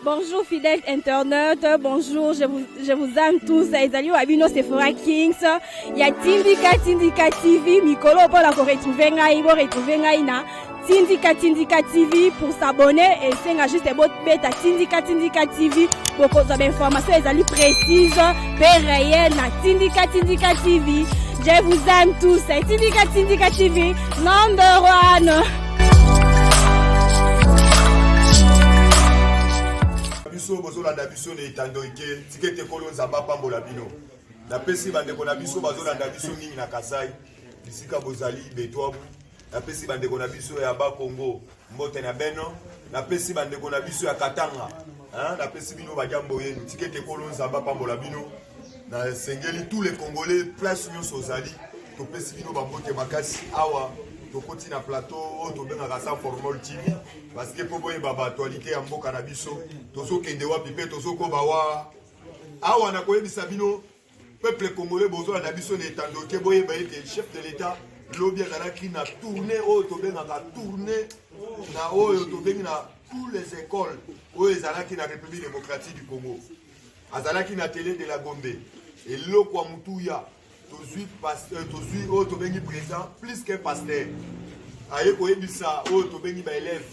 Bonjour fidèles internautes, bonjour, je vous aime tous. Ezali Wabino Sephora Kings. Il y a Tindika TV, Mikolo pour la retrouver ngai na Tindika TV pour s'abonner et c'est juste bot beta Tindika TV pour cause d'informations ezali précises, réelles na Tindika TV. Je vous aime tous. Tindika TV, number one. biso bozolanda biso na etando ike tikete kolo nzamba pambola bino na pesi bandeko na biso bazolanda biso mingi na Kasai bisika bozali betwabu na pesi bandeko na biso ya ba Congo mbote na beno na pesi bandeko na biso ya Katanga na pesi bino bajambo yenu tikete kolo nzamba pambola bino na sengeli tous les Congolais place nyonso ozali to pesi bino bambote makasi awa tokoti na plateau to benga kasa formal TV parce que pour boye baba actualité ya mboka na biso tozo kende wa pipe tozo ko bawa awa na koyebisa bino peuple congolais bozo na biso ne tando ke boye ba ete chef de l'état lobby azalaki na tourner o to benga ka tourner na oyo to benga na tous les écoles oyo ezalaki na République démocratique du Congo azalaki na télé de la Gombe et lokwa mutuya tozui pasteur tozui o to bengi président plus que pasteur aye koyebisa o to bengi ba élève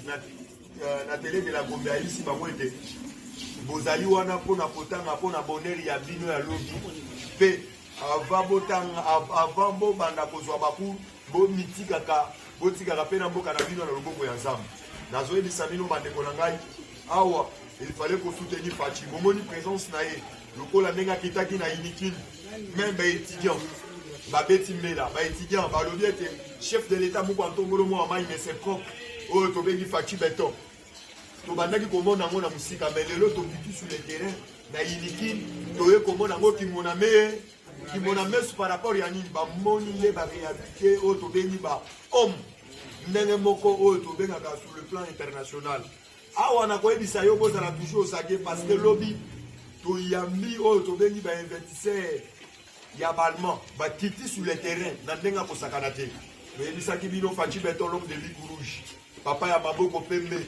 na télé de la Gombe ici ba mwete bozali wana pona potanga pona bonheur ya bino ya lobi pe avant botanga avant bo banda kozwa baku bo mitikaka botikaka pe na mboka na bino na loboko ya nzambe nazoyebisa bino bandeko na ngai awa il fallait qu'on soutenir Fachi bomoni présence na ye lokola ndenge kitaki na inikini même les étudiants, les étudiants, chef de l'État, mais c'est propre. Oh, tu veux Fachi béton. Tu vas dire comment on a mon musique, mais le lot sur le terrain, na inikin, tu veux comment on a qui mon ami, par rapport à Yannick, bah moni les réalité, oh tu veux bah homme, n'engagez moko oh tu veux sur le plan international. Ah on a quoi dit ça yo boza la toujours ça parce que lobby, tu yambi oh tu veux bah investisseur. Yabalement, bah titi sur le terrain, n'endenga pour sa canate. Mais il s'agit de Fachi béton l'homme de l'île rouge. Papa ya maboko pembe,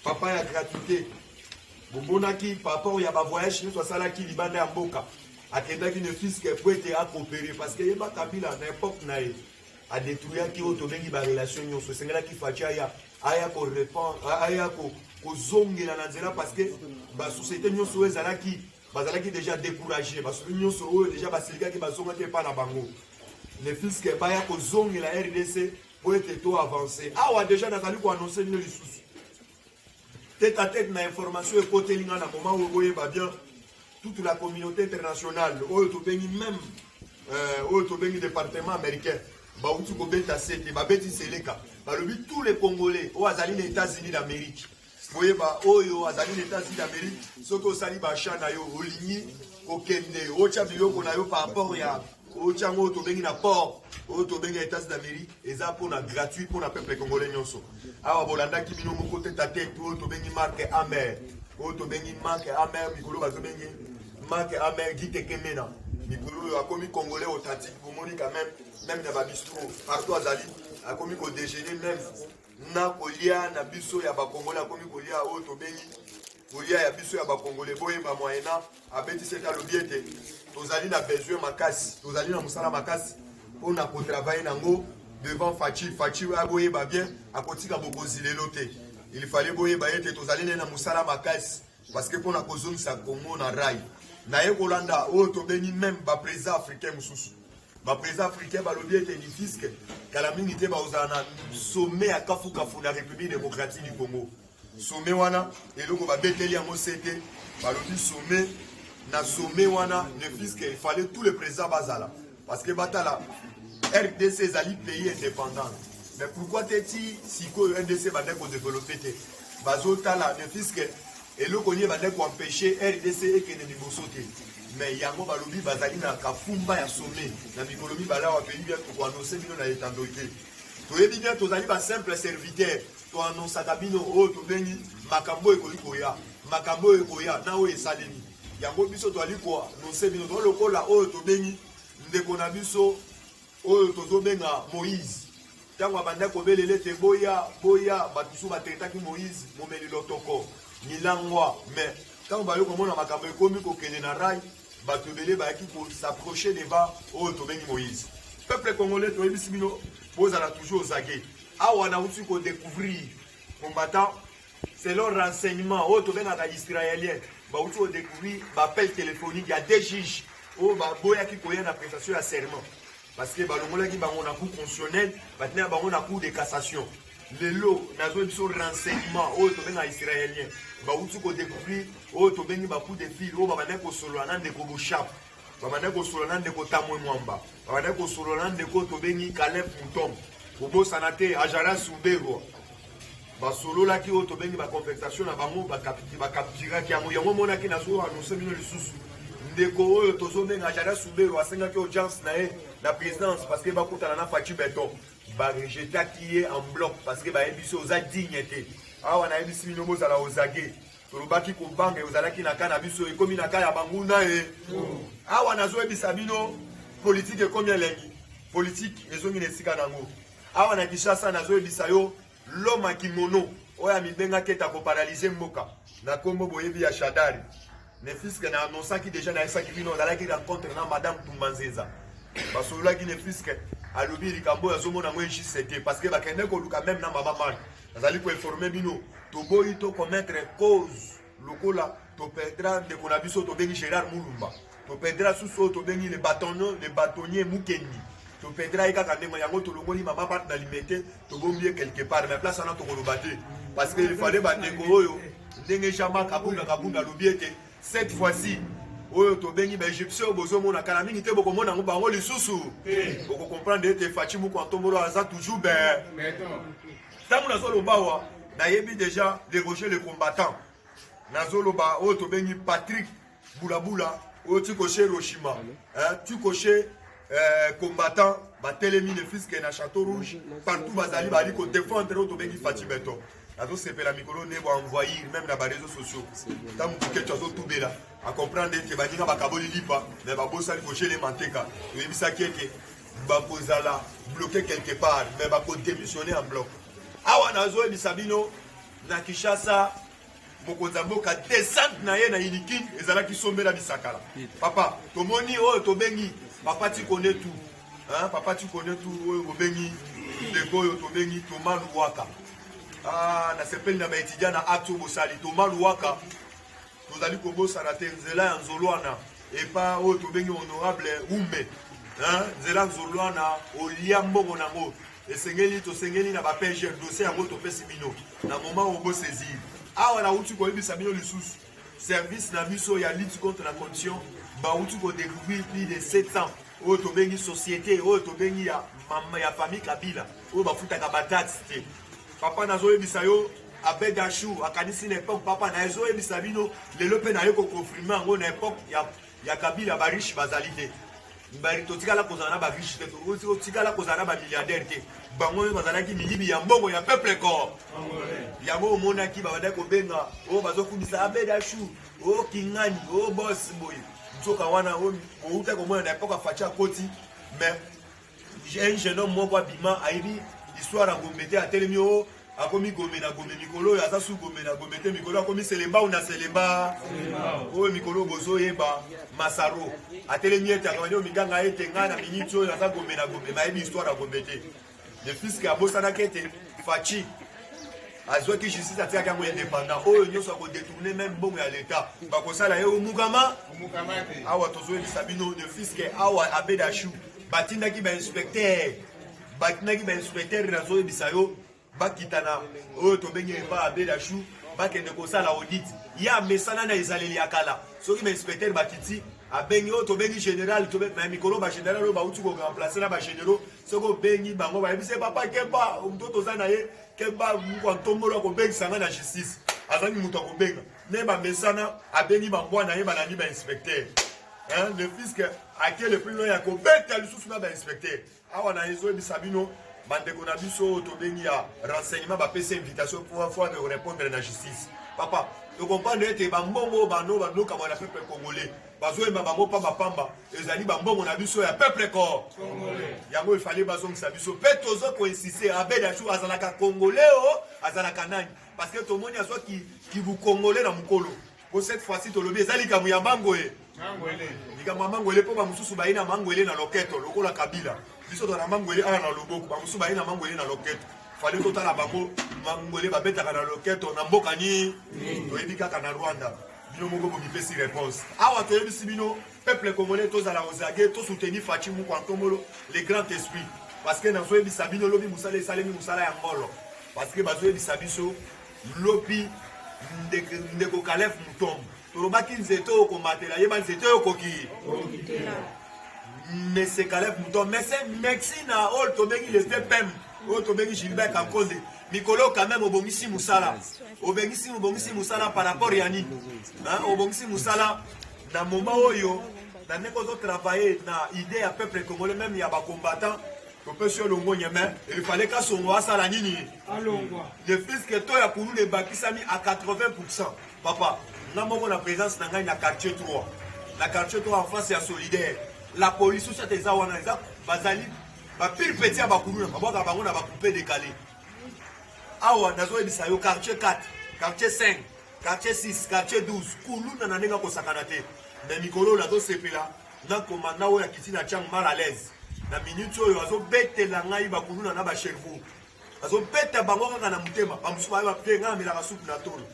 papa ya gratuité. Bobonaki, papa ya ba voyage, nous soit là qui libanda ya mboka. Akenda qui ne fils que pour être à coopérer parce que yeba kabila n'importe nae a détruire qui autobengi ba relation nyonso. C'est là qui Fachi aya ko répondre, aya ko zongela na nzela parce que ba société nyonso ezala qui bazalaki déjà découragé parce que nous sommes déjà basilika qui bazonga te pa na bango les fils que baya ko zongi la RDC pour être tout avancé awa déjà nazali ko annoncer nous les soucis tête à tête na information et côté linga na moment où boye ba bien toute la communauté internationale to bengi même to bengi département américain ba utu ko beta sete ba beti seleka ba lobi tous les Congolais aux États-Unis d'Amérique. Voyez bah oyo azali l'état d'Amérique soko sali ba chana yo olingi okende ocha biloko na yo par rapport ya ocha ngo to bengi na port o to bengi états d'Amérique eza pour na gratuit pour na peuple congolais nyonso awa bolanda ki bino moko tête à tête o to bengi marque amer o to bengi marque amer mikolo ba to bengi marque amer gitekemena mikolo akomi congolais authentique bomoni quand même na ba bistrot partout azali akomi ko déjeuner même na kolia na biso ya bakongolais akomi kolia o to bengi kolia ya biso ya bakongolais boye ba moyena abeti seta lobiete tozali na besoin makasi tozali na musala makasi pona ko travailler nango devant Fachi aboye ba bien akotika bokozi lelo te il fallait boye ba ete tozali na musala makasi parce que pona kozongi sa Congo na rai na ye kolanda o to bengi même ba président africain mususu ba président africain ba lobiete ni fisque kala mingi te ba ozana sommet à Kafu na République démocratique du Congo sommet wana eloko ba beteli ya mosete ba lobi sommet na sommet wana ne fisque il fallait tous les présidents bazala parce que batala RDC ezali pays indépendant mais pourquoi teti siko RDC ba ndeko développer te bazotala ne fisque eloko nie ba ndeko empêcher RDC ekene liboso te mais yango balobi bazali na kafumba ya sommet na mikolomi bala wa pays bien to annoncer bino na etando te to yebi bien tozali ba simple serviteur to annoncer kabino o to bengi makambo ekoya na o esalemi yango biso to ali ko annoncer bino to lokola o to bengi ndeko na biso o to zo benga Moïse tango abanda kobelele te boya batusu batetaki Moïse momeli lotoko milangwa mais tango bayo komona makambo ekomi kokende na rai bato ebele bayaki s'approcher devant oyo tobengi Moïse. Peuple congolais toyebisi bino bozala toujours ozage awa na uti kodécouvrir combattant selon renseignement oyo tobengaka israélien bauti kodécouvrir bappel téléphonique ya deux juges oyo baboyaki koya na prestation ya serment parce que balongolaki bango na cour constitutionnel batina bango na cour de cassation lelo nazo biso renseignement oyo tobenga israélien bauti kodécouvrir oyo tobengi bacoup de fil oyo babandaki kosolola na ndeko boshap babandaki kosolola na ndeko tamwe mwamba babandaki kosolola na ndeko tobengi Caleb Moutom kobosana te Ajara Soubego basololaki oyo tobengi bacompensation na bango bakaptiraki yango monaki nazo annonce bino lisusu ndeko oyo tozobenga Ajara Soubego asengaki audience na ye na présidence parce que bakutana na Fachi Beton barejetaki ye en bloc parce que bayebisi oza digne te awa nayebisi bino bozala ozage tolobaki kobanga ozalaki na ka na biso ekomi na ka ya banguna ye awa nazoyebisa bino politique ekomi elengi politique ezongi na esika nango awa na Kinshasa nazoyebisa yo l'homme kimono oyo amibengaki ete akoparalyse mboka na kombo boyebi ya Shadari ne fiske na annonsaki déjà na esaki bino ozalaki rencontre na madame Tumbanzeza basololaki ne fiske alobi likambo azomona ngo J7 parce que bakende koluka même na mama mani azali koinforme bino toboyi to commettre cause lokola to perdra ndeko na biso tobengi Gérard Mulumba to perdra suso tobengi le bâtonnier Mukendi to perdra kaka ndenge yango tolongoli mama part na limité to bombier quelque part mais place ana to koloba te parce que il fallait bandeko oyo ndenge jama kabunda lobiete cette fois-ci oyo tobengi ba égyptien bozomona kala mingi te bokomona ngo bango lisusu boko comprendre ete Fachi Muku Antombolo aza toujours ben tango nazoloba wa nayebi déjà déroger les combattants nazoloba oyo tobengi Patrick Boulabula oyo tikoche Hiroshima tikoche combattant batelemi le fisque na Château Rouge partout bazali bali ko défendre oyo tobengi Fachi Beton azosepela mikolo ne bo envoyer même na ba réseaux sociaux tango kikecho azotubela a comprendre que baninga bakaboli lipa mais babosali koche les manteka toyebisaki ete bakozala bloqué quelque part mais bako démissionner en bloc awa nazoyebisa bino na Kinshasa mokonzi mboka descente na ye na Ilikin ezalaki sombela bisakala papa tomoni oyo tobengi papa tu connais tout papa tu connais tout oyo bobengi ndeko oyo tobengi Thomas Luwaka na sepeli na baétudiant na acte bosali Thomas Luwaka tozali kobosana te nzela ya nzolwana epa oyo tobengi honorable Umbe nzela nzolwana olia mbongo nango tosengeli na bapege dossier yango topesi bino na moment obo saisir awa na uti koyebisa bino lisusu service na biso ya lutte contre la corruption bauti kodécouvrir plus de 7 ans oyo tobengi société oyo tobengi ya famille Kabila oyo bafutaka bataxe te papa nazoyebisa yo Abed Achou akanisi na époque papa na ezoyebisa bino lelo mpe na ye koconfirme yango na époque ya Kabila bariche bazali te mbari totikala kozala na bariche te totikala kozala na bamilliardaire te bango oyo bazalaki milibi ya mbongo ya peuple corps yango omonaki babandaki kobenga oyo bazokundisa Abed Achou oyo Kingani oyo boss boye nzoka wana outa komona na époque Fachi akoti mais un jeune homme moko abima ayebi histoire ya Gombe te atelemi oyo akomi Gombe na Gombe mikolo oyo aza su Gombe na Gombe te mikolo akomi Selemba ou na Selemba oyo mikolo bozoyeba Masaro atelemi ete akamani oyo minganga ete ngai na miniti oyo aza Gombe na Gombe bayebi histoire ya Gombe te le fiske abosanaki ete Fachi azwaki justice atiaki yango indépendant oyo nyonso akodétourne même mbongo ya leta bakosala ye omukama awa tozoyebisa bino le fiske awa Abed Achou batindaki bainspecteur nazoyebisa yo bakitana oyo tobengi epa Abed Achou bakende kosala audit ya mesana na ezaleli ya kala soki bainspecteur bakiti abengi oyo tobengi général na mikolo bagénéral oyo bauti koremplace na bagénéraux soki obengi bango bayebise papa keba moto toza na ye keba Muku Antombolo akobengisanga na justice azangi moto akobenga me bamesana abengi bango na ye balandi bainspecteur le fisc ake le plus loin ya kobeta lisusu na bainspecteur awa na ezoyebisa bino bandeko na biso tobengi ya renseignement bapesa invitation pour fois de répondre na justice papa to comprendre ete bambongo banokamwa na peuple congolais bazoyemba bango pamba ezali bambongo na biso ya peuple congolais yango il fallait bazongisa biso mpe tozo koinsiste abedachou azalaka congolais o azalaka nani parce que tomoni azwa kibu congolais na mokolo po cette fois-ci tolobi eza likambo ya mangwele likambo ya mangwele mpo bamosusu bayi na mangwele na loketo lokola kabila biso to na mangwele awa na loboko bamosusu bayi na mangwele na loketo fallait totala bango mangwele babetaka na loketo na mboka nini toyebi kaka na Rwanda bino moko bokipesi réponse awa toyebisi bino peuple congolais tozala ozage tosoutenir Faci Mukwantomolo le grand esprit parce que nazoyebisa bino lobi mosala esalemi mosala ya ngolo parce que bazoyebisa biso lobi ndeko Caleb Mutombo tolobaki nzete oyo komatela yeba nzete oyo koki mese Caleb Mutombo mese merci na oyo tobengi le pem oyo tobengi Gilbert Kankonde mikolo quand même obongisi musala obongisi musala par rapport ya nini obongisi musala na moment oyo na ndeko zo travailler na idée ya peuple congolais même ya ba combattant to peut sur le ngonyeme il fallait ka songo asala nini alongwa le fils que to ya kulu le bakisami à 80%. Papa na moko na présence na ngai na quartier 3 na quartier 3 en face ya solidaire la police ça tes awana za bazali ba pire petit ya bakulu na baboka bango na ba couper décalé awa nazo ebisa yo quartier 4 quartier 5 quartier 6 quartier 12 kulu na nenga ko sakana te mais mikolo la to sepela na komanda oya kitina chang mal à l'aise na minute oyo azo betela ngai bakulu na ba chefu azo beta bango kaka na mutema bamusu ba pe nga mela ka soupe na tolo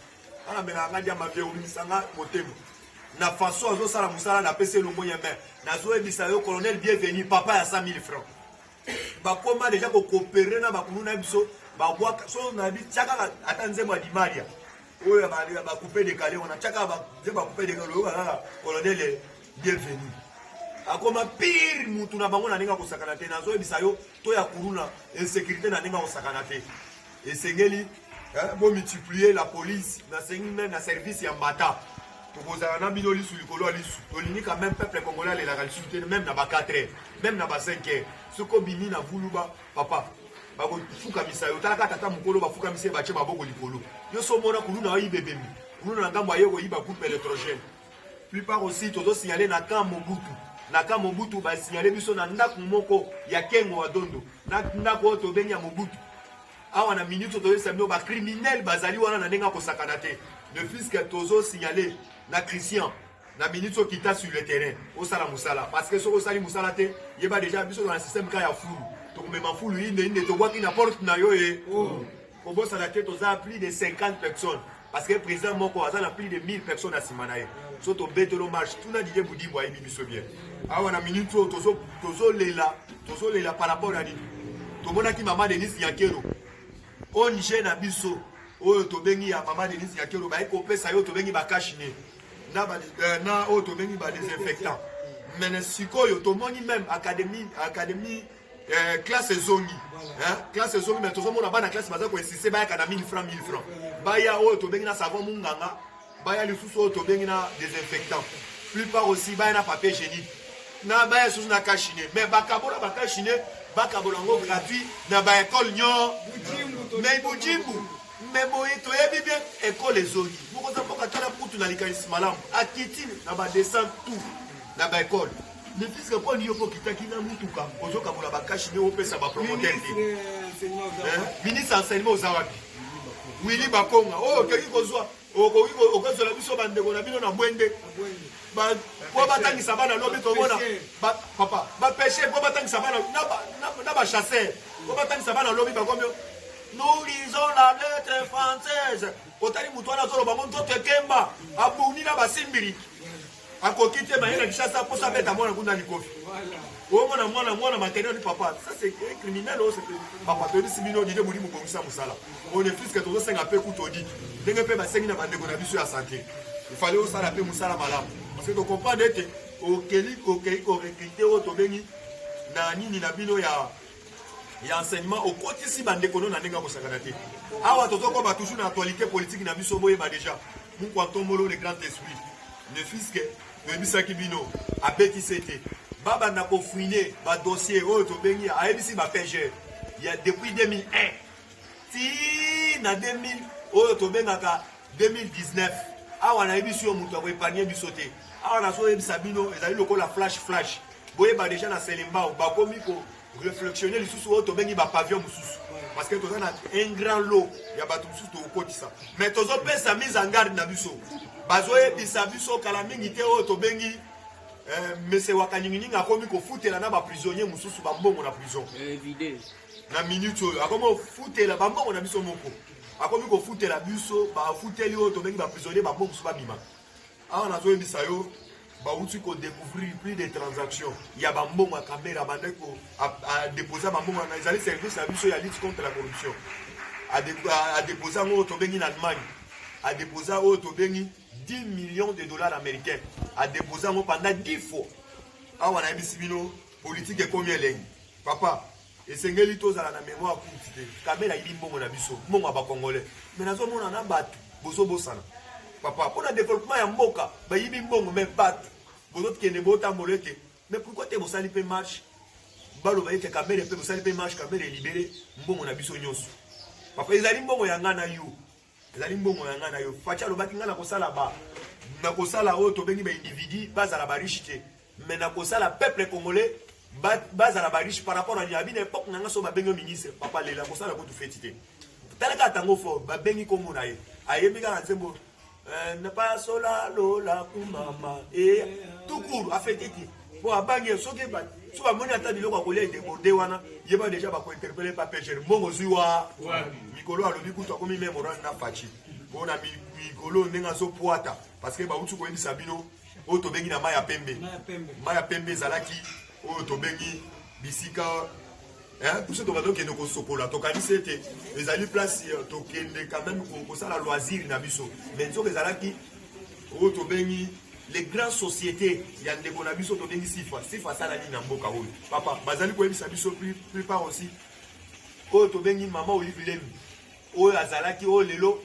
ana mela nga dia mabie ulisanga motema na façon azo sala musala na pese longo yembe nazo ebisa yo colonel bienvenu papa ya 100 000 francs bakoma déjà ko coopérer na bakulu na biso babwa so na bi chaka atanze mwa dimaria oyo ba couper décalé on a chaka ba couper décalé oyo colonel bienvenu akoma pire mutu na bango na ninga ko sakana te nazo ebisa yo to ya kuruna insécurité na ninga ko sakana te esengeli bo multiplier la police na sengi na service ya mbata tokozala na bino lisu likolo lisu tolini quand même peuple congolais le la soutenir même na ba 4h même na ba 5h soko bimi na vuluba papa bako fuka misayo talaka tata mukolo ba fuka misayo ba che maboko likolo yo so mona kuluna wa ibebemi kuluna ngambo ayeko yiba coupe électrogène plupart aussi tozo signaler na camp Mobutu ba signaler biso na ndako moko ya Kengo wa Dondo na ndako to benya Mobutu awa na minute tozo sabino ba criminel bazali wana na nenga ko sakana te le fils que tozo signaler na Christian na minute so kita sur le terrain au sala musala parce que so sali musala te yeba déjà biso dans le système ka ya fulu to mema fulu inde to waki na porte na yo ko bossa la tête aux plus de 50 personnes parce que président moko azana plus de 1000 personnes à Simanae so to betelo marche tout na dije budimbo ayi biso bien awa na minute tozo lela par rapport à ni to mona ki mama Denise Yakero on na biso oyo to bengi ya mama Denise Yakero ba ko pesa yo to bengi ba kashine na oyo to bengi ba désinfectant mais sikoyo to moni même académie classe zongi classe zongi mais tozo mona bana classe baza ko insisté ba ya 1000 francs baya oyo to bengi na savon munganga baya lisusu oyo to bengi na désinfectant plupart aussi baya na papier hygiénique na baya susu na kashine mais bakabola bakashine bakabola ngo gratuit na ba école nyo mais bujimbu mais boye to yebi bien école ezongi moko za mboka tala putu na likanisi malamu akitine na ba descend tout na ba école le fils que pour yo kitaki na mutuka ozoka bola bakashine opesa ba promoteur ministre enseignement aux awapi Willy Bakonga oh keki kozwa okozola biso bandeko na bino na mwende ba po batangisa bana lobi tomona papa ba pêcher po batangisa bana na ba chasser po batangisa bana lobi bakomyo nous lisons la lettre française otali mutwana zolo ba monto tekemba abuni na basimbiri akokite mayena kishasa po sabeta mwana kuna likofi o mwana matériel papa ça c'est criminel o c'est papa to disi bino dide muri mubongisa musala on est fils que tozo senga pe kutodi ndenge pe basengi na bandeko na biso ya santé il fallait au sala pe musala malamu parce que to comprendre que au keli ko recruter o to bengi na nini na bino ya enseignement au kotisi bandeko na ndenge ko sakana te awa tozo ko ba toujours na actualité politique na biso boye ba déjà Mukwantomolo le grand esprit le fils que le bisaki bino abeti c'était baba na ko fouiner ba dossier o to bengi a ebisi ba PG il y a depuis 2001 ti na 2000 o to bengaka 2019 awa na ebisi o mutu ko épargner biso te on a so Sabino ezali lokola flash boye ba déjà na Selemba ba komi ko réflexionner les sous auto bengi ba pavillon mususu parce que toza na un grand lot ya ba mususu to kotisa mais tozo pesa mise en garde na biso bazoye bisabiso kala mingi te auto bengi monsieur Wakaningi akomi ko futela na ba prisonnier mususu ba mbongo na prison évidé na minute akomo futela ba mbongo na biso moko akomi ko futela biso ba futeli auto bengi ba prisonnier ba mbongo mususu ba bima on a zoye bisayo ba outi ko découvrir plus de transactions ya ba mbongo caméra bande ko a déposer ba mbongo na ezali service na biso ya lutte contre la corruption a déposer auto bengi na Allemagne a déposer auto bengi 10 millions de dollars américains a déposer pendant 10 fois awa na bisibino politique et combien lengi papa esengeli tozala na mémoire courte caméra ili mbongo na biso mbongo ba congolais mais nazo mona na batu bozo bosana papa pour le développement ya mboka ba yibi mbongo mais batu bozo kende bota molete mais pourquoi te bosali pe marche balo ba yete caméra pe bosali pe marche caméra libéré mbongo na biso nyonso papa ezali mbongo ya ngana yo ezali mbongo ya ngana yo facha lo baki ngana kosala ba na kosala o to bengi ba individu bazala ba riche te mais na kosala peuple congolais bazala ba riche par rapport à l'habine époque nanga so ba bengi ministre papa lela kosala ko tu fetité talaka tango fo ba bengi ko mona ye ayemi ka nzembo ne pas sola lola kumama et tout court a fait tiki bon abangi soki ba so ba moni ata biloko akolia débordé wana yeba déjà ba ko interpeller pa pêcher mbongo zuwa mikolo alobi kutu akomi même oran na fachi bona mikolo ndenga so poata parce que ba utu ko yebisa bino o to bengi na maya pembe zalaki o to bengi bisika tout ce que nous avons sokola to kanisi ete ezali place to kende quand même ko sala loisir na biso mais nzo ezalaki o to bengi les grandes sociétés ya ndeko na biso to bengi sifa sala ni na mboka oyo papa bazali ko yebisa biso plus part aussi o to bengi mama Olivier o azalaki o lelo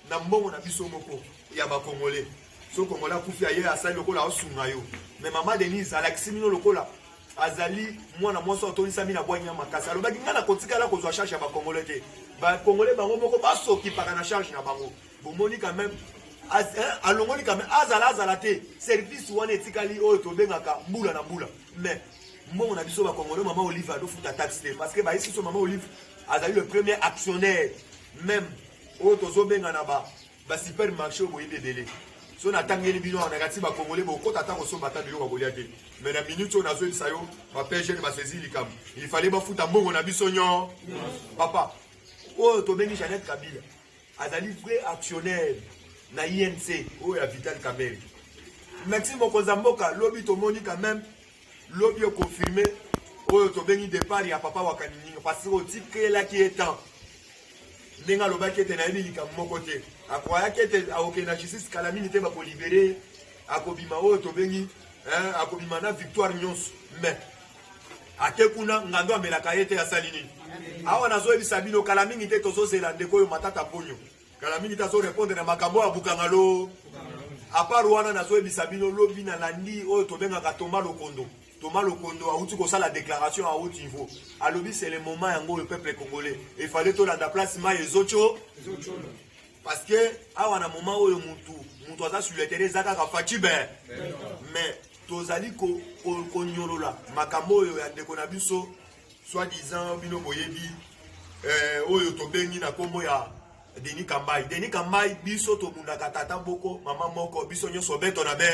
na mbongo na biso moko ya ba congolais so congolais kufi aye asali lokola osunga yo mais mama Denise alaksimino lokola azali mwana mwasi otolisa mina bwanya makasi alobaki ngana kotikala kozwa charge ya ba congolais te ba congolais bango moko basoki paka na charge na bango bomoni quand même alongoli quand même azala te service wana etikali oyo tobengaka mbula na mbula mais mbongo na biso ba congolais mama Olive ado futa taxe te parce que ba ici so mama Olive azali le premier actionnaire même oyo tozobenga na ba supermarché boye délai so na tangeli bino na kati ba congolais bo kota ta ko so bata biloko kolia te mais na minute on a zo bisayo ba pêcher ba saisir likam il fallait ba futa mbongo na biso nyo papa o to bengi Jeannette Kabila azali vrai actionnaire na INC o ya Vital Kamerhe Maxime Okozamboka lobi to moni quand même lobi confirmé o to bengi départ ya papa Wakaningi parce que o tikela qui est temps nenga lobaki ete na yebi likam moko te akoya kete aoke na justice kala mingi te ba ko libérer akobima o to bengi akobima na victoire nyonso mais akekuna ngando amelaka yete ya salini awa nazo ebisa bino kala mingi te tozo zela ndeko yo matata ponyo kala mingi tazo répondre na makambo ya bukangalo a part wana nazo ebisa bino lobi na landi o to benga ka Thomas Lokondo a outi ko ça la déclaration à haut niveau alobi c'est le moment yango le peuple congolais il fallait to la place ma ezocho parce que awa na moment oyo mutu aza sur le terrain zaka ka fachi ben mais tozali ko nyolola makambo oyo ya ndeko na biso soit disant bino boyebi oyo to bengi na kombo ya Denis Kambai biso to mundaka tata boko mama moko biso nyonso beto na be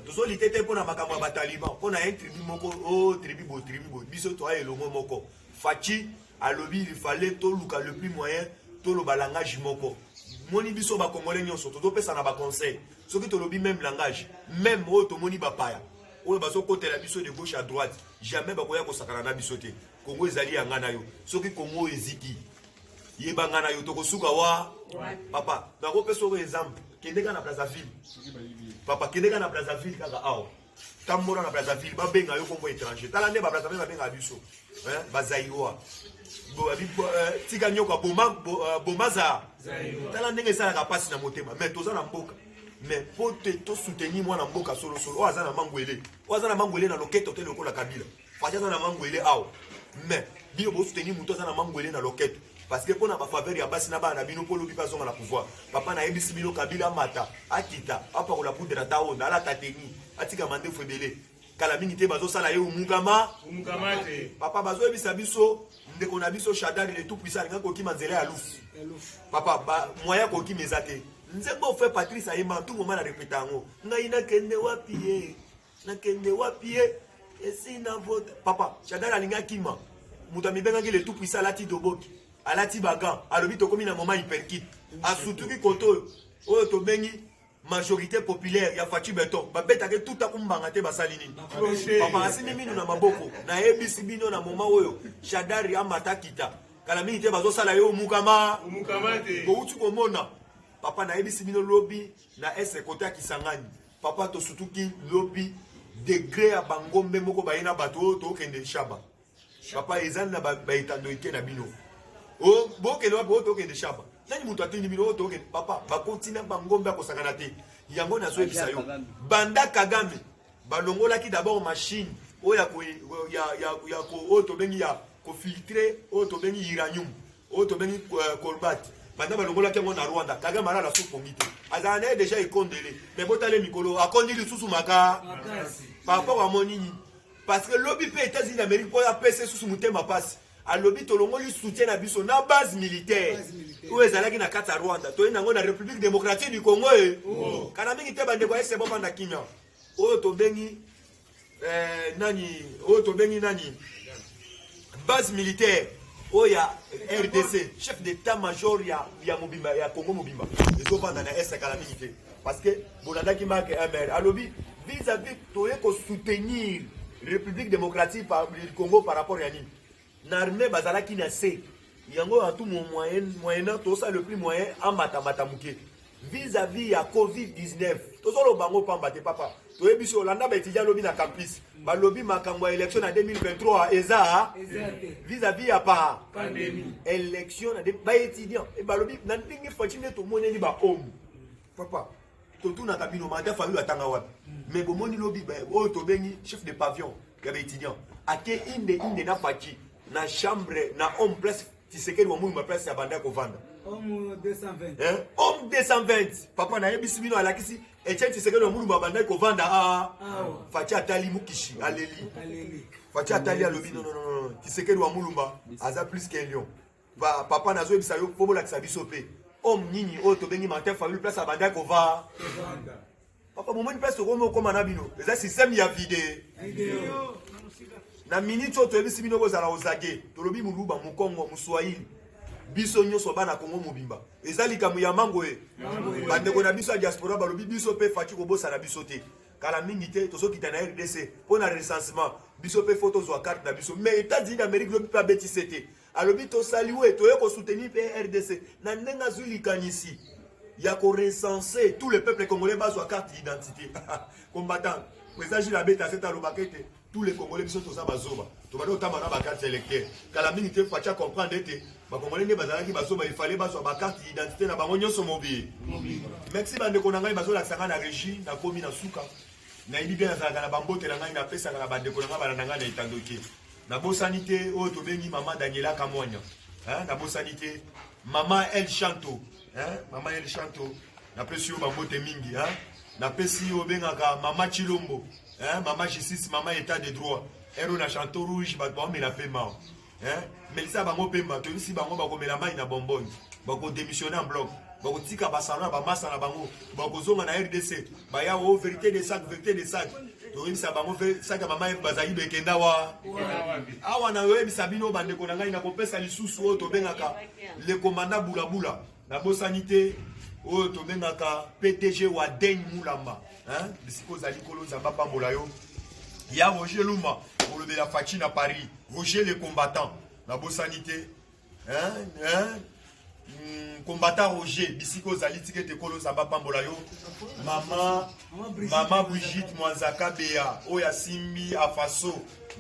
tozo litete pona makambo ya bataliban pona un tribu moko o tribu bo biso to ay elongo moko fachi alobi il fallait to luka le plus moyen to lo balangage moko moni biso ba congolais nyonso to pesa na ba conseil soki to lobi même langage même o to moni ba paya o bazo kotela biso de gauche à droite jamais ba koya ko sakana na biso te Congo ezali yanga na yo soki Congo eziki yebanga na yo toko suka wa papa na ko peso ko exemple kendeka na Brazzaville papa kendeka na Brazzaville kaka aw tambora na Brazzaville ba benga yo kombo étranger tala ne ba Brazzaville ba benga biso ba zaïroa bo abi tika nyoka bomaza tala ndenge sala ka passe na motema mais toza na mboka mais pour to soutenir moi na mboka solo o azana mangwele na loketo te lokola Kabila faja na mangwele aw mais bio bo soutenir muto azana mangwele na loketo parce que pour na ba faveur ya basi na ba na bino polo bipa zonga na pouvoir papa na ebisi bino kabila mata akita apa ko la poudre tawo na la tateni atika mande febele kala mingi te bazo sala ye umukama umukamate papa bazo ebisa biso ndeko na biso Shadari le tout puissant ngako ki manzela ya lufu papa ba moya ko ki mezate nzembo fait Patrice ayema tout moment na répéter ngo ngai na kende wapi esi na vote papa Shadari alinga kima mutami benga le tout puissant lati doboki alati bagan alobi to komi na moment hyperkit asutuki koto oyo to bengi majorité populaire ya Fachi Beton babeta ke tout akumbanga te basalini papa asini minu na maboko na ebisi bino na moment oyo Shadari amata kita kala mingi te bazo sala yo umukamate bo utu komona papa na ebisi bino lobi na ese kota kisangani papa to sutuki lobi degré ya bangombe moko bayina bato to kende shaba papa ezana ba itando ike na bino o bokelo wapo to kende shaba nani mutu atindi bino to kende papa ba continue bangombe akosangana te yango na zo ebisa yo banda Kagame balongola ki d'abord machine o ya ko ya ko o to bengi ya ko filtrer o to bengi uranium o to bengi cobalt banda balongola ke na Rwanda Kagame ala la sopongite azana déjà ikondele mais botale mikolo akondi lisusu maka papa wa monini parce que lobby pe États-Unis d'Amérique pour la PC sous mutema passe a lobby tolongoli soutien na biso na base militaire ou ezalaki na kata Rwanda to ina ngona République démocratique du Congo kana mingi te bande kwa ese bomba na kimia o to bengi nani base militaire o ya RDC chef d'état-major ya mobimba ya Congo mobimba ezo banda na ese kala mingi te parce que bonadaki marque MR a lobby vis-à-vis to ko soutenir République démocratique du Congo par rapport à Yannick. L'armée bazalaki na C. Yango a tout mon moyen tout ça le plus moyen en matamatamouké. Vis-à-vis à Covid-19. Tout ça le bango pamba te papa. To ebiso Hollanda ba étudiant lobby na campus. Ba lobby makambo élection en 2023 eza vis-à-vis à pas pandémie. Élection ba étudiant et ba lobby na ndingi fatine to moneli ba homme. Papa tout na kabino manda fallu atanga wapi mais bomoni lobby o to bengi chef de pavillon ya ba étudiant ake inde na fachi na chambre na homme place Tshisekedi wa mungu ma place ya banda ko vanda homme 220 homme 220 papa na yebisi bino alakisi Etienne Tshisekedi wa mungu ma banda ko vanda fachi atali mukishi aleli fachi atali alobi non Tshisekedi wa mulumba aza plus qu'un lion papa nazo yebisa yo pobo la kisabiso pe homme nini o to bengi Martin Fayulu place à banda ko va papa moment place ko mo koma na bino eza système ya vidéo na minute to ebisi bino bozala ozage to lobi muluba mukongo muswahili biso nyoso bana Kongo mobimba eza likamu ya mango bande ko na biso diaspora ba lobi biso pe fati ko bosa na biso te kala mingi te to so kita na RDC pour na recensement biso pe photos wa carte na biso mais États-Unis d'Amérique lobi pa beti c'était alobi to saluer to yeko soutenir PRDC na ndenga zulikanisi ya ko recenser tous les peuples congolais bazwa carte d'identité combattant président Gilles Abeta c'est à l'obakete tous les congolais biso to sa bazoba to bado tama na ba carte électeur kala mingi te facha comprendre ete ba congolais ne bazalaki bazoba il fallait bazwa ba carte d'identité na bango nyonso mobile merci bande ko na ngai bazola sanga na régie na komi na suka na ibi bien na bambote na ngai na pesa na bande ko na ngai na ngai na itandoki na bosanité o to bengi mama Daniela Kamwanya na bosanité mama El Chanto mama El Chanto na pesi o bambote mingi na pesi o bengaka mama Chilombo mama justice mama état de droit ero na Chanto rouge ba ba mela pema melisa bango pemba to isi bango ba ko mela mai na bonbon ba ko démissionner en bloc ba ko tika ba salon ba massa na bango ba ko zonga na RDC ba ya o vérité des sacs to imisa bango fe saka mama bazali bekenda wa awa na yo imisa bino bande ko na ngai na ko pesa lisusu o to bengaka le commandant Bulabula na bosanité o to bengaka PTG wa Den Mulamba bisiko zali kolo za papa molayo ya Roger Luma pour le de la Fachi na Paris Roger le combattant na bosanité combattant Roger bisiko zali tikete kolo za papa molayo mama Brigitte Mwanzaka Bea oya simbi afaso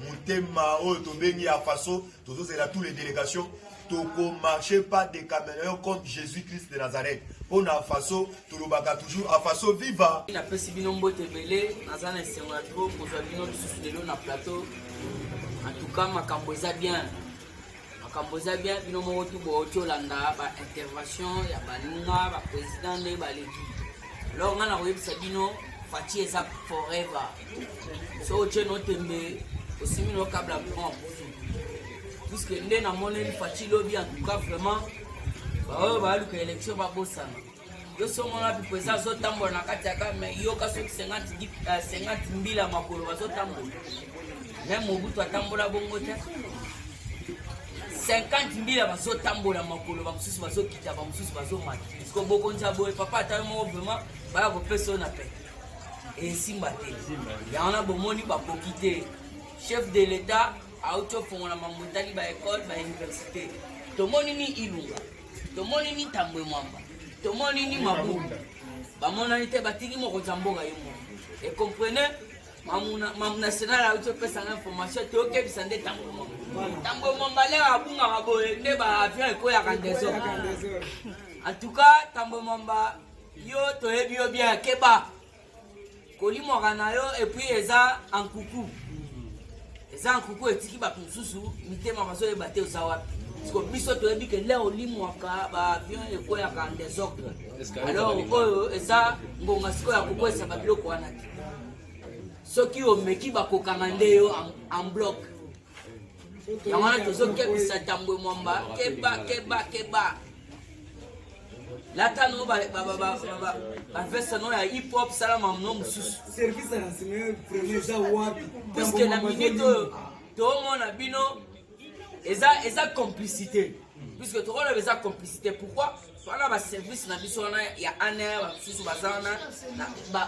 mutema o to bengi afaso tozo zela tous les délégations toko marcher pas des caméléons comme Jésus-Christ de Nazareth. On a faso tulubaka toujours a faso viva. La pesi bino mbote belé nazana esenga trop pour bino lisusu lelo na plateau. En tout cas makambo eza bien. makamboza bien bino moko tu bootolanda ba intervention ya baninga ba président nde baleki alors nga na koyebisa bino Fati eza forever so otie no tembe osimi no kabla grand puisque nde namoneli Fati lobi en tout cas vraiment baoyo baluka élection babosana yo somona pipo eza azotambola na kati ya kame yoka soki 50 mbila makolo bazotambola même mobutu atambola bongo te 50 mbila bazotambola makolo bamosusu bazokita bamosusu bazomata parceque bokonza boye papa atayo moko vraiment baya kopesa oyo na pe esimba te yango na bomoni bakoki te chef de l'état auti ofongola mamotali baekole bauniversité tomoni ni ilunga tomoni ni tambwe mwamba tomoni ni mabunda bamonani te batiki mokonzi ya mboka ye moko ecomprenez national auti opesanga information tookebisa nde tambwe mwamba tambwe mwamba leo abungaka boye nde baavion ekoyaka ndeso en tout cas tambwe mwamba yo toyebi yo bien keba kolimwaka na yo epuis eza ankuku etiki bato mosusu mitema bazoyeba te oza wapi parceque biso toyebi ke leo olimwaka baavion ekoyaka en désordre alors oyo eza ngonga sikoyo ya kokwesa babiloko wana te soki omeki bakokanga nde yo en bloc yango wana tozokebisa tambwe mwamba keba lata no bavesa no ya hip hop salama mno mosusu puisque na minute oyo toomona bino eza complicité puisque tokoloba eza complicité pourquoi wana baservice na biso wana ya aner bamosusu baza wana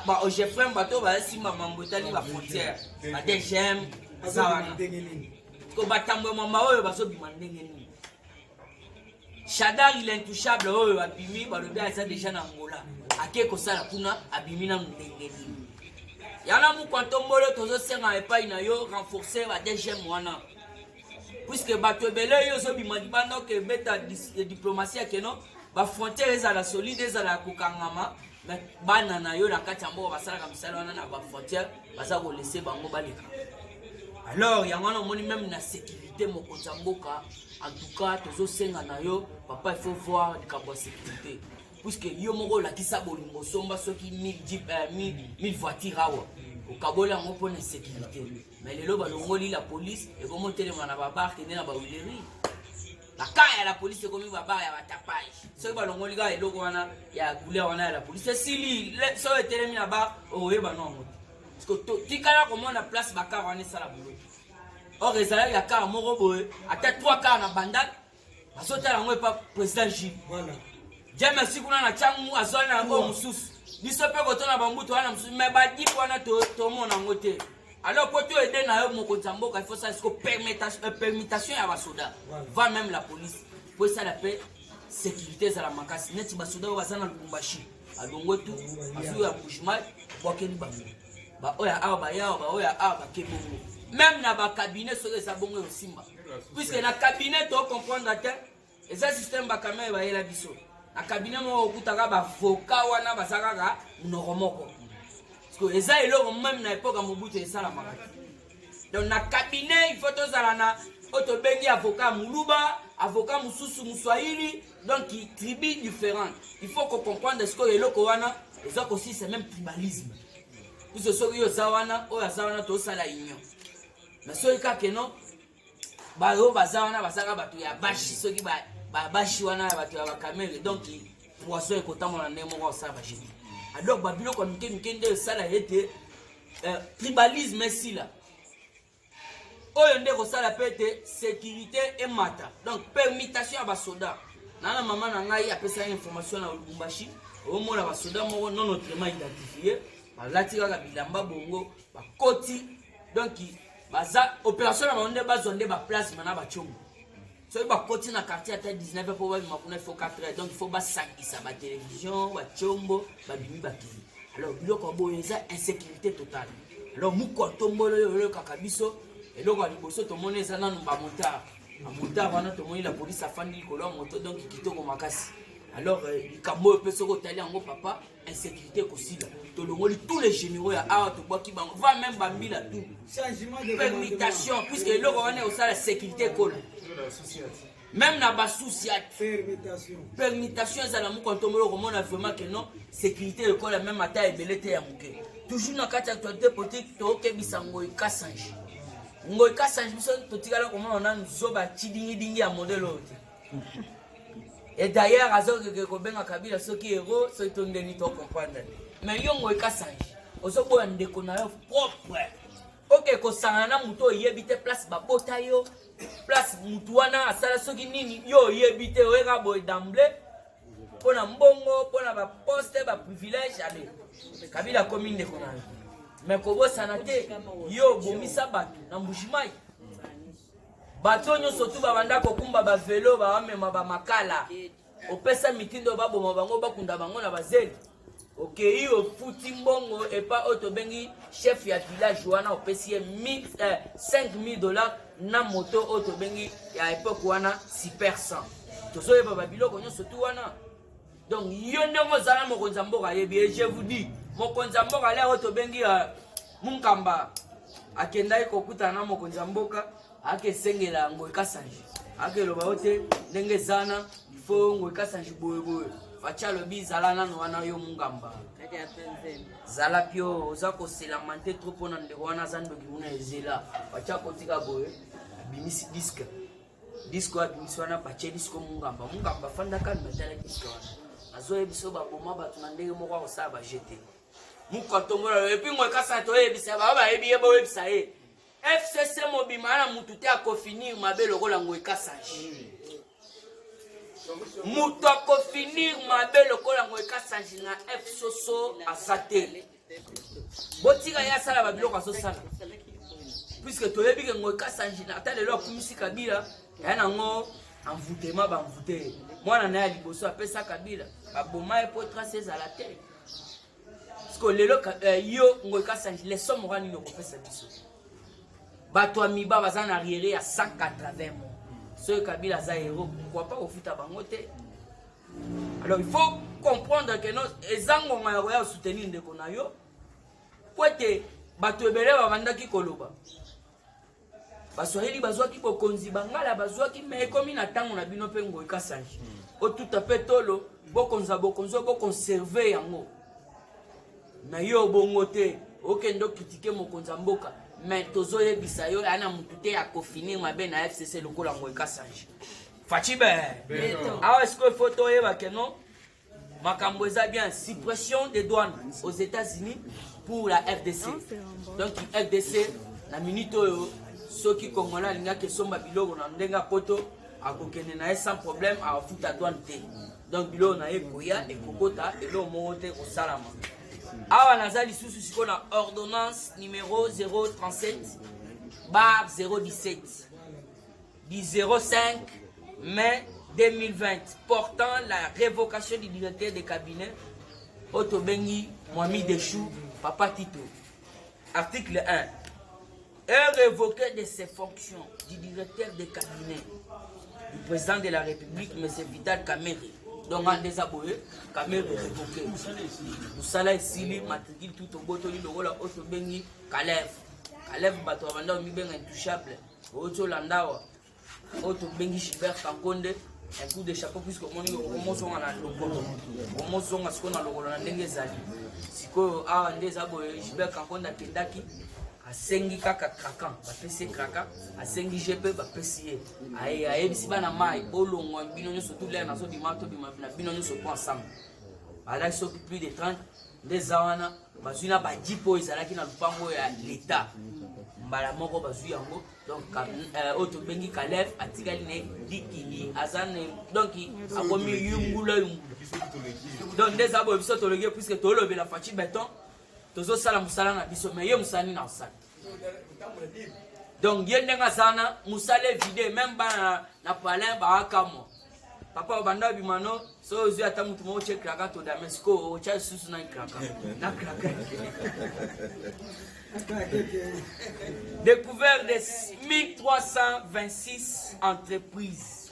baogefrem bato basimba mambo etali bafrontière badgm baza wana ko batambwe mwamba oyo bazobima ndenge nini Shadar il est intouchable oyo abimi balobi eza déjà na Angola ake kosala kuna abimi na ndenge nini yana mukwantombolo tozosenga epai na yo renforcer ba DGM wana puisque bato ebele yo zobima libanda ke beta diplomatie ya keno ba frontière ezala solide ezala kokangama mais bana na yo na kati ya mboka basalaka misala wana na ba frontière baza kolese bango baleka alors yango wana omoni même na sécurité mokonzi ya mboka en tout cas tozosenga na yo papa il faut voir likambo ya sécurité puisque yo moko olakisa bolingo somba soki 1000 voitures awa okabola yango mpona sécurité mais lelo balongoli la police ekomotelema na babar kende na bawileri bakaya ya la police ekomi babar ya batapage soki balongoli kaka eloko wana ya couleur wana ya la police esili so etelemi na bar okoyeba no yango parceque tikala komona place bakar wana esala bolo or ezalaki ya kar moko boye ata 3 kar na bandal bazotala yango epa président Gilles Dieu merci kuna na changu azwali na yango mosusu biso mpe kotona bambutu wana mosusu me badipu wana tomona yango te alors po to ede na yo mokonzi ya mboka il faut ça permutation ya basoda va même la police po esala mpe sécurité ezala makasi neti basoda oyo baza na Lubumbashi alongo tu asu ya bushmal bwakeli bango baoya awa bayawa baoya awa bakebongo même na bakabinet soki eza bongo yosimba puisque na cabinet tocomprendre te eza système bakamere bayela biso na cabinet moko okutaka bavoka wana baza kaka monoko moko parceque eza eloko même na époque ya mobutu esalamaka donc na cabinet il faut tozala na oyo tobengi avocat muluba avocat mosusu moswahili donc tribu différente il faut kocomprendre sikoyo eloko wana eza kosi c'est même tribalisme puisque soki oyo oza wana oyo aza wana tosala union mais soki kaka no bayo baza wana bazaka bato ya bashi soki babashi wana ya bato ya bakamere donc poisson ekotambola ndenge moko osala bajeti alors babiloko ya mike nde esala ete tribalisme esila oyo nde kosala mpe ete sécurité emata donc permutation ya basoda nana mama na ngai apesaki information na Lubumbashi omona basoda moko non autrement identifié balati kaka bilamba bongo bakoti donc baza opération na bango nde bazwa nde baplace mana bachongo soki bakoti na quartier ata 19 mpo babima kuna il faut 4 heures donc il faut basangisa batelevizio bachombo babimi bakili alors biloko boyo eza insécurité totale alors mukotombolo oyo oyokaka biso eloko ya liboso tomoni eza nanu bamotard wana tomoni la police afandi likolo ya moto donc kitoko makasi alors likambo oyo mpe soki otali yango papa insécurité kosila tolongoli tous les généraux ya awa tobwaki bango va même bambila tout permutation puisque eloko wana osala sécurité kola même na basusi permutation ezala mukontombolo komona vraiment que non sécurité ekola même ata ebele te ya moke toujours na kati ya actualité politique tokebisa ngoi kasange biso totikala komona na nzoba chidingi ya modèle ote et d'ailleurs azokeke kobenga Kabila soki héros soki tondeni to comprendre mais yo ngoi kasange ozoboya ndeko na yo propre ok kosangana na mutu oyebi te place babota yo place mutu wana asala soki nini yo oyebi te oyeka boye d'emblée mpona mbongo mpona baposte baprivilège ale Kabila akomi ndeko na yo mais kobosana te yo bomisa bato na mbushimai bato nyonso tu babanda kokumba bavelo bamema bamakala opesa mitindo baboma bango bakunda bango na bazeli okei ofuti mbongo epa oyo tobengi chef ya village wana opesi ye $5,000 na moto oyo tobengi ya epoke wana super 100 tozoyeba babiloko nyonso tu wana donc yo ndenge ozala mokonzi ya mboka ayebi e je vous dis mokonzi ya mboka lero oyo tobengi munkamba akendaki kokutana na mokonzi ya mboka akesengela ngoi kasange akeloba yo te ndenge ezana ifo ngoi kasange boyeboye facha alobi zala nano wana yo mungamba zala pio oza koselama te trop mpona ndeko wana aza ndoki kuna ezela facha kotika boye abimisi diske oyo abimisi wana batie diske mungamba afandaka metala diske wana azoyebiso baboma bato na ndenge moko akosala bajete mukontombola epi ngoi kasange toyebisa bao bayebi ye boyebisa ye FCC mobima na mutu te akofinir mabe lokola ngoi kasange mutu akofinir mabe lokola ngoi kasange na FCC asa te botika ye asala babiloko azosala puisque toyebi ke ngoi kasange ata lelo akumisi Kabila ya nango envoûtement bamvoute mwana na ya liboso apesa Kabila baboma ye po trace ezala te parceque lelo yo ngoi kasange leso moko nini okopesa biso bato ya miba baza na arriéré ya 180 mois soki Kabila aza héros pourquoi pas kofuta bango te alors il faut comprendre que non eza ngonga ya koya soutenir ndeko na yo po ete bato ebele babandaki koloba baswahili bazwaki bokonzi bangala bazwaki me ekomi na ntango na bino mpe ngoi kasange otuta mpe tolo bokonza bokonzi bokonserve yango na yo bongo te okende okritike mokonzi ya mboka mais tozoyebisa yo ana mutu te akofinir mabe na FCC lokola ngoi kasange fachi be awa esko ifo toyeba ke non makambo eza bien suppression des douanes aux États-Unis pour la RDC donc RDC na minute oyo soki Congolais alingaki esomba biloko na ndenge poto akokende na ye sans problème afuta douane te donc biloko na ye koya ekokota eloko moko te kosalama awa naza lisusu siko na ordonnance numéro 037/017 du 05 mai 2020 portant la révocation du directeur de cabinet Otobengi Mwami Deshou Papa Tito. Article 1. Est révoqué de ses fonctions du directeur de cabinet du président de la République, M. Vital Kamerhe. Donc, en désaboué, Kamerhe révoqué. Moussala Sili, matricule tout au botoli, le rôle Otobengi Kalev. Kalev Batouavanda, Miben intouchable. Oto Landawa. Otobengi Chibert Kankonde. Un coup de chapeau puisque on commence à la locomotive. On commence à ce qu'on a le zali. Si quoi a un désaboué, Chibert Kankonde a Kendaki. A sengi kaka krakan, ba pesi kraka, a sengi GP ba pesi. Aye aye si bana mai olongo bino nyoso tout l'air na so bimato bimabina bino nyoso po ensemble. Ala so plus de 30 des awana bazuna ba jipo ezalaki na lupango ya l'état. Mbala moko bazu yango donc auto bengi Kalev atikali ne dikili azane donc akomi yungula. Donc des abo biso tologie puisque tolobe la fachi béton. Tozo sala musala na biso mais ye musani na osala. Donc ye ndenga sana musale vide même ba na palin ba akamo. Papa banda bimano so ozu ata mutu mo che kraka to da Mexico o cha susu na kraka. Na kraka. Découvert de 1326 entreprises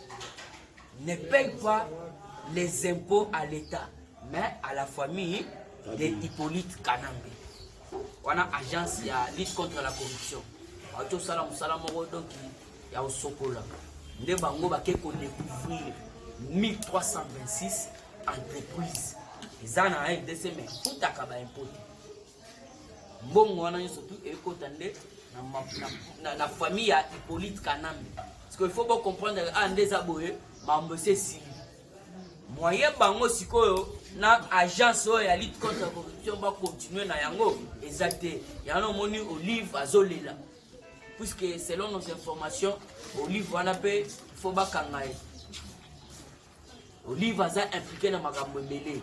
ne payent pas les impôts à l'État mais à la famille de Hippolyte Kanambe. On a agence ya lutte contre la corruption. Ato sala musala moko donc ya osokola. nde bango bake découvrir 1326 entreprises eza na RDC mais futaka ba impôt mbongo wana surtout ekota nde na famille ya Hippolyte Kanambe parce que il faut bien comprendre nde aboye mambo c'est si moyen bango sikoyo na agence ya lutte contre la corruption va continuer na yango exacté yana moni Olive azolela puisque selon nos informations Olive wana pe faut ba kangaye Olive aza impliqué na makambo mbele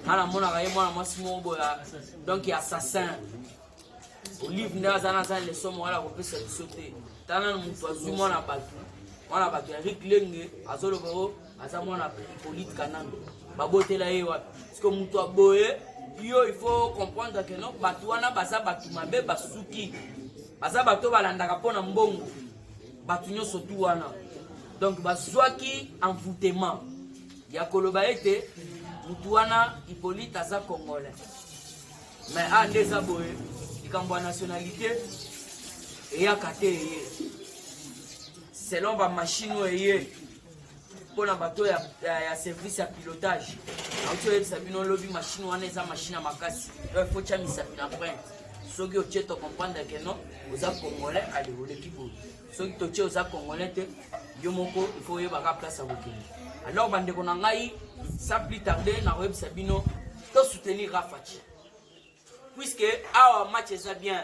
ana mona kaye mwana mwasi mombo ya donc assassin Olive nda aza na les sommes wala ko pesa bisote tana mutu azu mwana batu ya riklenge azolo aza mwana Hippolyte Kanambe babotela ye wapi parce que mutu aboye yo il faut comprendre que non batu wana baza batu mabe basuki baza bato balandaka pona mbongo batu nyonso tu wana donc bazwaki envoûtement ya koloba ete mutu wana Hippolyte aza congolais mais nde eza boye likambo ya nationalité eyaka te eye selon bamashine oyo eye mpona bato ya service ya pilotage auti oyebisa bino lobi machine wana eza machine ya makasi il faut tiamisa bino empreinte soki otie to comprendre que non oza congolais ale oleki boye soki totie oza congolais te yo moko il faut oyebaka place ya kokende alors bandeko na ngai sans plus tarder nakoyebisa bino to soutenir Rafachi puisque awa match eza bien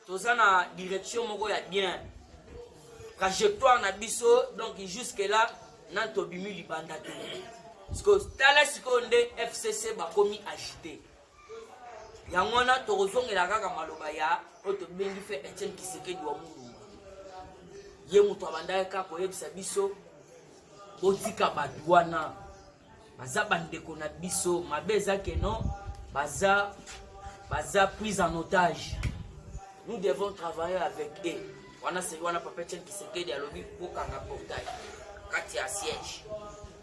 toza na direction moko ya bien trajectoire na biso donc jusque là na tobimi libanda te parce que tala sikoyo nde FCC bakomi agité yango wana tokozongela kaka maloba ya oyo tobengi fe Etienne Tshisekedi wa Mulumba ye moto abandaki kaka koyebisa biso botika bato wana baza bandeko na biso mabe eza ke non baza prise en otage nous devons travailler avec eux wana c'est wana papa Etienne Tshisekedi alobi bokanga portail kati ya siège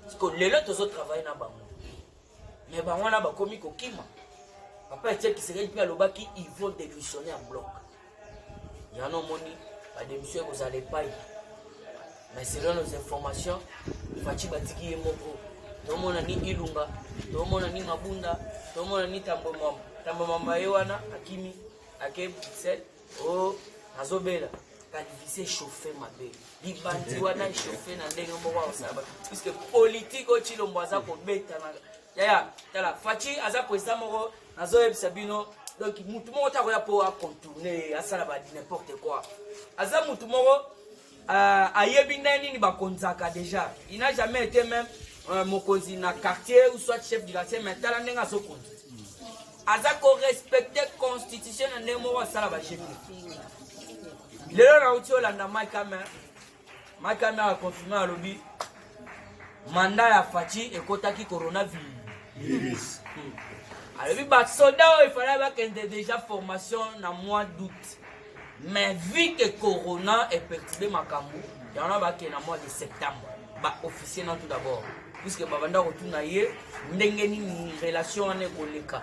parce que lelo tozo travailler na bango mais bango wana bakomi kokima papa Etienne Tshisekedi pe alobaki ils vont démissionner en bloc yano moni ba démission ko zale pas mais selon nos informations Fachi batiki ye moko tomona ni Ilunga tomona ni Mabunda tomona ni Tambo mamba ye wana akimi ake Pixel oh azobela qualifié chauffer mabe libandi wana chauffer na ndenge moko wa osaba puisque politique o chilombo aza ko beta na ya tala Fachi aza président moko nazoyebisa bino donc mutu moko ta ko ya po a contourner asala ba n'importe quoi aza mutu moko ayebi nani ni bakonzaka déjà il n'a jamais été même mokonzi na quartier ou soit chef du quartier mais tala ndenga sokonzi aza ko respecter constitution na ndenge moko asala ba chef lelo na uti olanda Makame a confirmé à lobby mandat ya Fachi ekotaki coronavirus. Alors bah soldat il fallait bakende déjà formation na mois d'août. Mais vu que corona est perturbé makambo, il y en a bakende na mois de septembre. Ba officier na tout d'abord puisque babanda retourna ye ndenge ni relation ane koleka.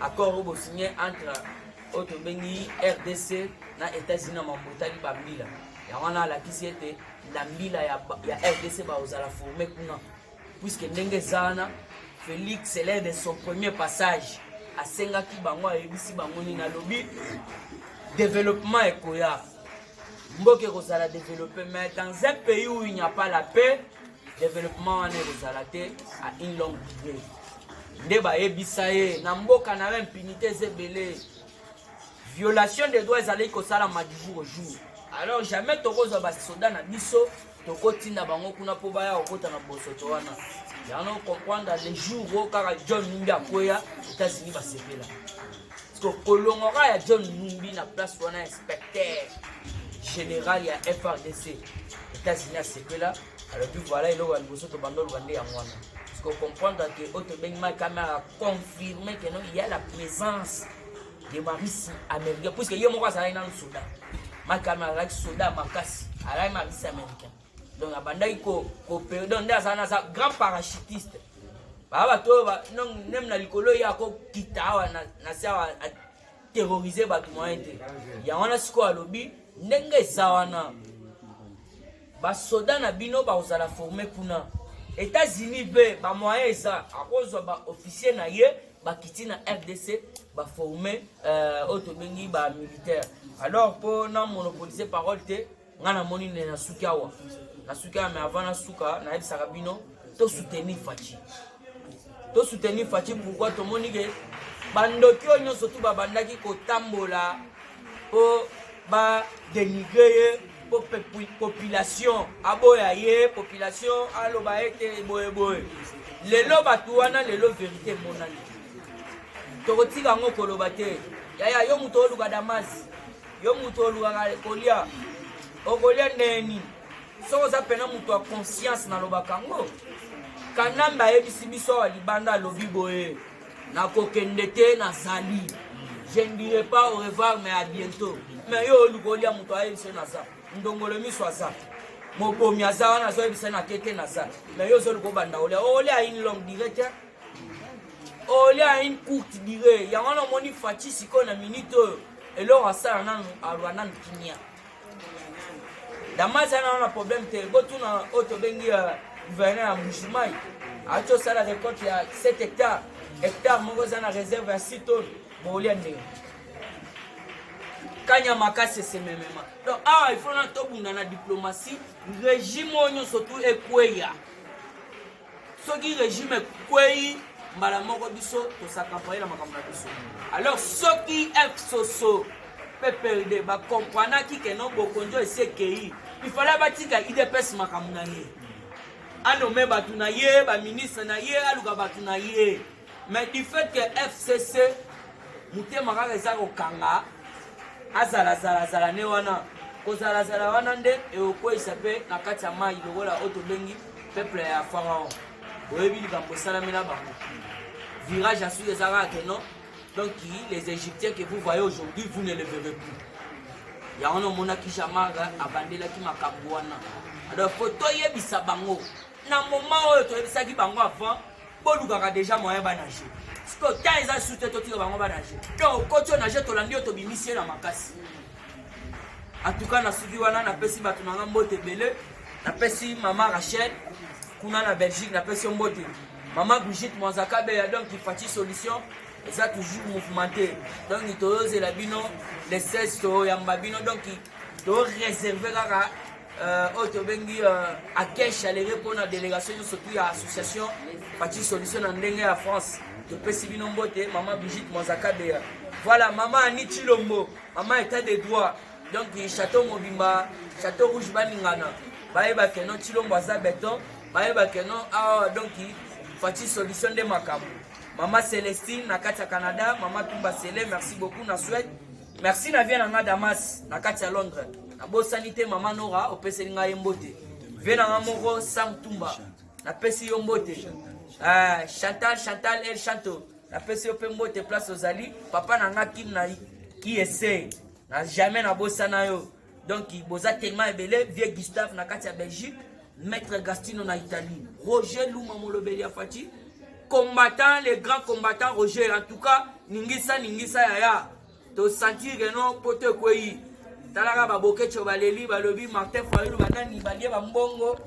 Accord au signé entre auto bengi RDC na États-Unis na mambotali bambila. Ya wana la kisiete la mbila ya RDC ba ozala formé kuna puisque ndenge zana Félix c'est l'un de son premier passage à Sengaki bango ebisi bango ni na lobby développement ekoya mboke kozala développer mais dans un pays où il n'y a pas la paix développement ane kozala te à une longue durée nde ba ebisa ye na mboka na impunité zebele violation des droits ezali kosala ma du jour au jour. Alors jamais tokozo ba soda na biso tokotinda bango kuna po baya okota na bosoto wana. Yano comprendre les jours où kaka John Numbi akoya États-Unis ba sepela. Parce que kolongora ya John Numbi na place wana inspecteur général ya FRDC États-Unis a sepela. Alors puis voilà il a bosoto bandolo bande ya mwana. Parce que comprendre que auto ben ma caméra a confirmé que non il y a la présence de Maris américain puisque yo moko azali na Soudan. Ma caméra soda makasi ala Maris américain. Donc abandaki ko perdon nda sana sa grand parachutiste. Ba to ba non nem na likolo ya ko kitawa na sa terroriser ba tout moyen te. Ya wana siko alobi ndenge sawana. basoda na bino bazala former kuna États-Unis be ba moyen eza akozwa ba officier na ye bakiti na RDC ba former autobengi ba militaire. Alors pour na monopoliser parole te ngana moni na sukawa na suka mais avant na suka na ebisaka bino to soutenir Fachi. To soutenir Fachi pourquoi to moni ke bandoki onyo surtout ba bandaki ko tambola po ba dénigrer population aboya ye population aloba ete boye boye lelo batu wana lelo vérité monani tokotika ngo koloba te yaya yo muto oluka Damas yo muto oluka kolia okolia neni soko za pena muto a conscience na lobaka ngo kanamba yebisi biso wa libanda lobi boye na kokende te na zali. Je ne dirai pas au revoir mais à bientôt. Mais yo olukolia muto a yebisi na za ndongolo miso aza mobomi aza wana zo yebisa na kete na za mais yo zo luko banda olia une longue durée olia une courte durée ya wana moni Fachi siko na minute elo asala nanu alwana kinia Damas ana problème te botuna otobengi gouverneur ya Mbushimai acho sala récolte ya 7 hectares moko za na réserve ya 6 tonnes bolia ndenge Kanya makase sememema. Donc il faut na tobunda na diplomatie régime onyo surtout ekweya. Soki régime ekweyi mbala moko biso to sakampaye na makambo na biso. Alors soki FSOSO PPRD ba comprendre ki non bokonjo esekei. Il fallait batika IDPS makambo na ye. Anome batu na ye, ba ministre na ye, aluka batu na ye. Mais du fait que FCC mutema ka reza ko kanga azala ne wana kozala wana nde eokwe isape na kati ya mai lokola otobengi peuple ya Pharaon oyebi likambo salamela bango virage ensuite ezaka que non donc les Égyptiens que vous voyez aujourd'hui vous ne les verrez plus ya wana mona kishamara abandela ki makambo wana alors photo yebisa bango na moment oyo toyebisaki bango avant bolukaka déjà moyen banager parce que quand ils ont soutenu tout le monde banager donc quand tu nager to landi to bimisie na makasi en tout cas na suki wana na pesi batu na mbote belé na pesi maman Rachel kuna na Belgique na pesi mbote maman Brigitte Mwanzaka be donc il Fachi solution et ça toujours mouvementé donc il tose la bino les 16 to yamba bino donc il doit réserver la otobengi à cash aller pour la délégation surtout à association Fachi solution en ndenge à France de pesi bino mbote maman Brigitte Mwanzaka be voilà maman Ani Chilombo maman état de droit donc château Mobimba château rouge baningana baeba que non Chilombo za béton baeba que non donc Fachi solution de makambo maman Célestine na kati ya Canada maman Tumba Sele merci beaucoup na Suède merci na vient na Damas na kati ya Londres na bo sanité maman Nora opeseli nga yembote vient na moko Sam Tumba na pesi yombote Chantal El Chanto na pesi yo pembote place ozali papa na nga Kim na qui essaie na jamais na bosana yo donc boza tellement ebele vieux Gustave na kati ya Belgique maître Gastino na Italie Roger Luma molobeli ya Fachi combattant les grands combattants Roger en tout cas ningisa yaya to sentir que non pote kwei talaka baboke chobaleli balobi Martin Fayulu banani balie ba mbongo